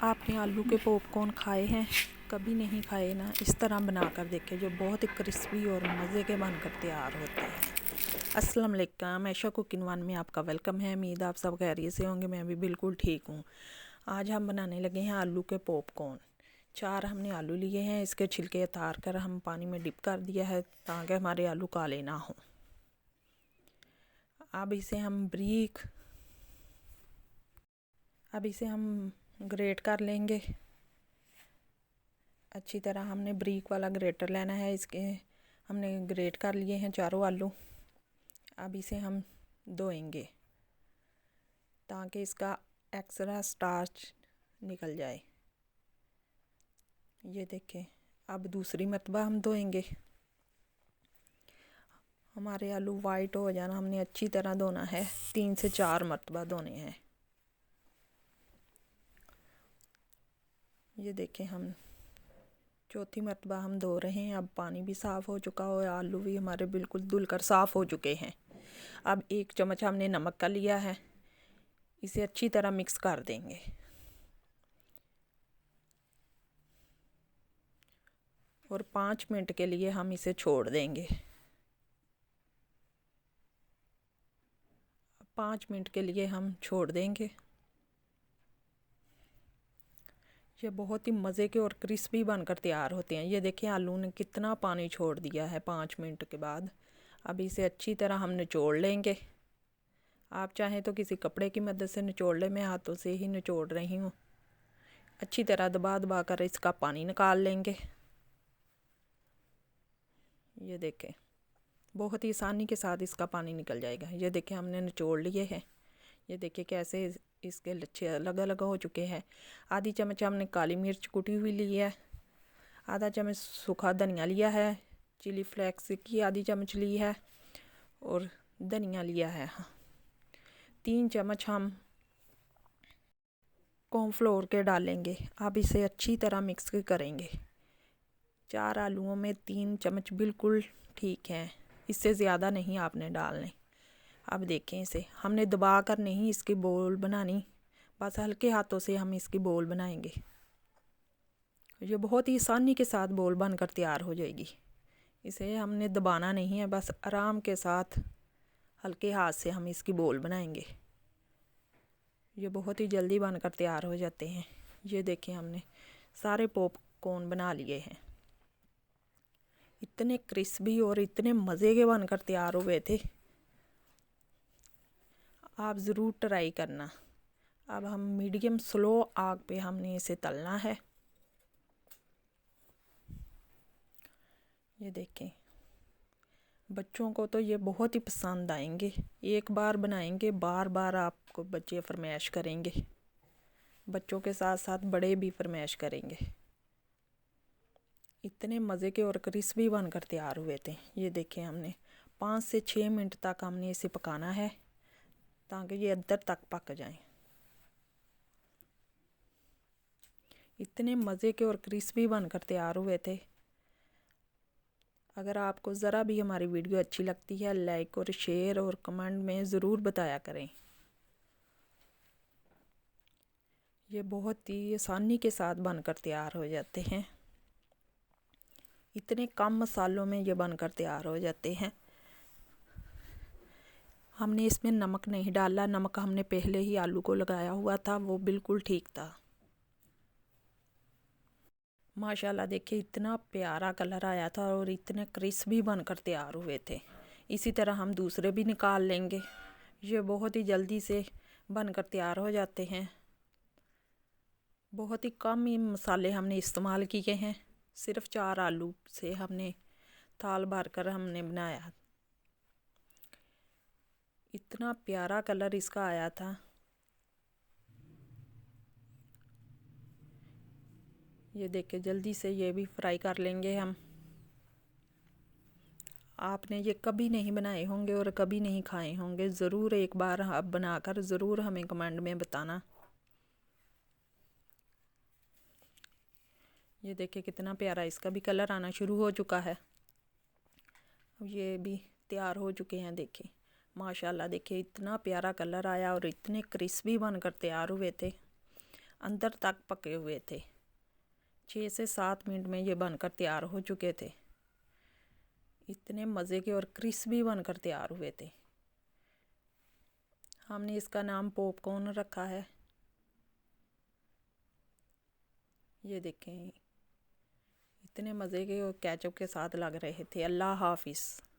आपने आलू के पॉपकॉर्न खाए हैं? कभी नहीं खाए ना? इस तरह बनाकर देखें, जो बहुत ही क्रिस्पी और मज़े के बनकर तैयार होते हैं। अस्सलाम वालेकुम, ऐशा कुकिंग वन में आपका वेलकम है। उम्मीद आप सब खैरियत से होंगे। मैं भी बिल्कुल ठीक हूँ। आज हम बनाने लगे हैं आलू के पॉपकॉर्न। 4 हमने आलू लिए हैं। इसके छिलके उतार कर हम पानी में डिप कर दिया है ताकि हमारे आलू काले ना हों। अब इसे हम ग्रेट कर लेंगे। अच्छी तरह हमने ब्रीक वाला ग्रेटर लेना है। इसके हमने ग्रेट कर लिए हैं चारों आलू। अब इसे हम धोएंगे ताकि इसका एक्स्ट्रा स्टार्च निकल जाए। ये देखें, अब दूसरी मरतबा हम धोएंगे। हमारे आलू वाइट हो जाना, हमने अच्छी तरह धोना है। 3 से 4 मरतबा धोने हैं। ये देखें, हम चौथी मरतबा हम धो रहे हैं। अब पानी भी साफ़ हो चुका और आलू भी हमारे बिल्कुल धुलकर साफ़ हो चुके हैं। अब 1 चम्मच हमने नमक का लिया है। इसे अच्छी तरह मिक्स कर देंगे और 5 मिनट के लिए हम इसे छोड़ देंगे। 5 मिनट के लिए हम छोड़ देंगे। ये बहुत ही मज़े के और क्रिस्पी बनकर तैयार होते हैं। ये देखिए, आलू ने कितना पानी छोड़ दिया है 5 मिनट के बाद। अब इसे अच्छी तरह हम निचोड़ लेंगे। आप चाहें तो किसी कपड़े की मदद से निचोड़ लें। मैं हाथों से ही निचोड़ रही हूँ। अच्छी तरह दबा दबा कर इसका पानी निकाल लेंगे। ये देखें, बहुत ही आसानी के साथ इसका पानी निकल जाएगा। ये देखें, हमने निचोड़ लिए हैं। ये देखिए कैसे इसके लच्छे अलग अलग हो चुके हैं। आधी चम्मच हमने काली मिर्च कुटी हुई ली है। आधा चम्मच सूखा धनिया लिया है। चिली फ्लेक्स की आधी चम्मच ली है और धनिया लिया है। 3 चम्मच हम कॉर्नफ्लोर के डालेंगे। अब इसे अच्छी तरह मिक्स करेंगे। 4 आलूओं में 3 चम्मच बिल्कुल ठीक है। इससे ज़्यादा नहीं आपने डालने। अब देखें, इसे हमने दबा कर नहीं इसकी बोल बनानी, बस हल्के हाथों से हम इसकी बोल बनाएंगे। ये बहुत ही आसानी के साथ बोल बनकर तैयार हो जाएगी। इसे हमने दबाना नहीं है, बस आराम के साथ हल्के हाथ से हम इसकी बोल बनाएंगे। ये बहुत ही जल्दी बनकर तैयार हो जाते हैं। ये देखें, हमने सारे पॉपकॉर्न बना लिए हैं। इतने क्रिस्पी और इतने मज़े के बनकर तैयार हुए थे। आप ज़रूर ट्राई करना। अब हम मीडियम स्लो आग पे हमने इसे तलना है। ये देखें, बच्चों को तो ये बहुत ही पसंद आएंगे। एक बार बनाएंगे, बार बार आपको बच्चे फरमाइश करेंगे। बच्चों के साथ साथ बड़े भी फरमाइश करेंगे। इतने मज़े के और क्रिस्पी बनकर तैयार हुए थे। ये देखें, हमने 5 से 6 मिनट तक हमने इसे पकाना है ताकि ये अंदर तक पक जाएं। इतने मज़े के और क्रिस्पी बनकर तैयार हुए थे। अगर आपको ज़रा भी हमारी वीडियो अच्छी लगती है, लाइक और शेयर और कमेंट में ज़रूर बताया करें। ये बहुत ही आसानी के साथ बनकर तैयार हो जाते हैं। इतने कम मसालों में ये बनकर तैयार हो जाते हैं। हमने इसमें नमक नहीं डाला। नमक हमने पहले ही आलू को लगाया हुआ था, वो बिल्कुल ठीक था। माशाल्लाह, देखिए इतना प्यारा कलर आया था और इतने क्रिस्पी बनकर तैयार हुए थे। इसी तरह हम दूसरे भी निकाल लेंगे। ये बहुत ही जल्दी से बनकर तैयार हो जाते हैं। बहुत ही कम ही मसाले हमने इस्तेमाल किए हैं। सिर्फ 4 आलू से हमने थाल भर कर हमने बनाया। इतना प्यारा कलर इसका आया था। ये देखिए, जल्दी से ये भी फ्राई कर लेंगे हम। आपने ये कभी नहीं बनाए होंगे और कभी नहीं खाए होंगे। ज़रूर एक बार आप बनाकर ज़रूर हमें कमेंट में बताना। ये देखिए, कितना प्यारा इसका भी कलर आना शुरू हो चुका है। अब ये भी तैयार हो चुके हैं। देखिए माशाल्लाह, देखिए इतना प्यारा कलर आया और इतने क्रिस्पी बनकर तैयार हुए थे। अंदर तक पके हुए थे। 6 से 7 मिनट में ये बनकर तैयार हो चुके थे। इतने मज़े के और क्रिस्पी बनकर तैयार हुए थे। हमने इसका नाम पॉपकॉर्न रखा है। ये देखें, इतने मज़े के और केचप के साथ लग रहे थे। अल्लाह हाफिज़।